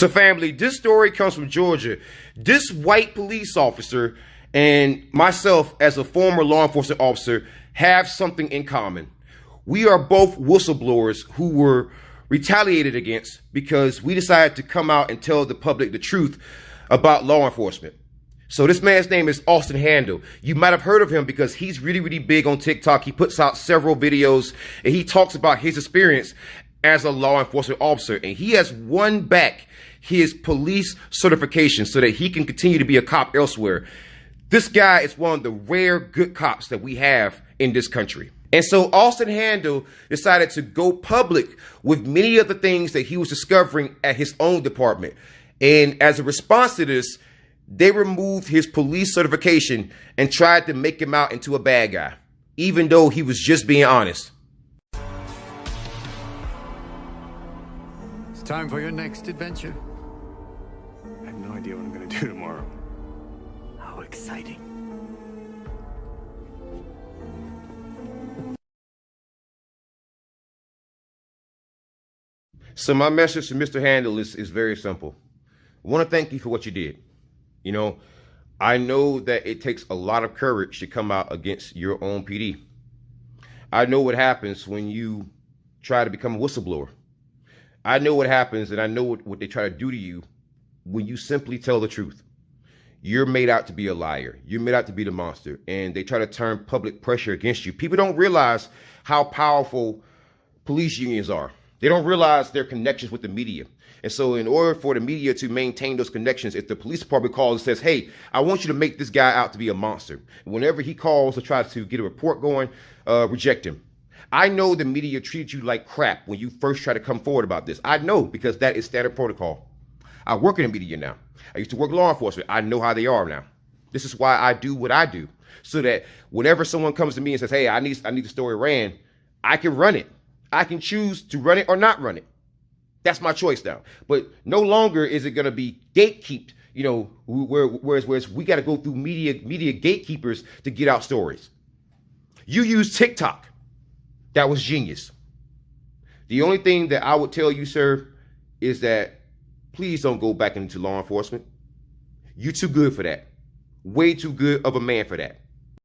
So family, this story comes from Georgia. This white police officer and myself as a former law enforcement officer have something in common. We are both whistleblowers who were retaliated against because we decided to come out and tell the public the truth about law enforcement. So this man's name is Austin Handel. You might have heard of him because he's really big on TikTok. He puts out several videos and he talks about his experience as a law enforcement officer. And he has won back his police certification so that he can continue to be a cop elsewhere. This guy is one of the rare good cops that we have in this country. And so Austin Handel decided to go public with many of the things that he was discovering at his own department. And as a response to this, they removed his police certification and tried to make him out into a bad guy, even though he was just being honest. It's time for your next adventure. I have no idea what I'm going to do tomorrow. How exciting. So my message to Mr. Handel is very simple. I want to thank you for what you did. You know, I know that it takes a lot of courage to come out against your own PD. I know what happens when you try to become a whistleblower. I know what happens, and I know what they try to do to you when you simply tell the truth. You're made out to be a liar. You're made out to be the monster, and they try to turn public pressure against you. People don't realize how powerful police unions are. They don't realize their connections with the media. And so in order for the media to maintain those connections, if the police department calls and says, hey, I want you to make this guy out to be a monster. Whenever he calls to try to get a report going, reject him. I know the media treated you like crap when you first tried to come forward about this. I know, because that is standard protocol. I work in the media now. I used to work law enforcement. I know how they are now. This is why I do what I do, so that whenever someone comes to me and says, hey, I need the story ran, I can run it. I can choose to run it or not run it. That's my choice now. But no longer is it going to be gatekept, you know, whereas we got to go through media gatekeepers to get out stories. You use TikTok. That was genius. The only thing that I would tell you, sir, is that please don't go back into law enforcement. You're too good for that. Way too good of a man for that.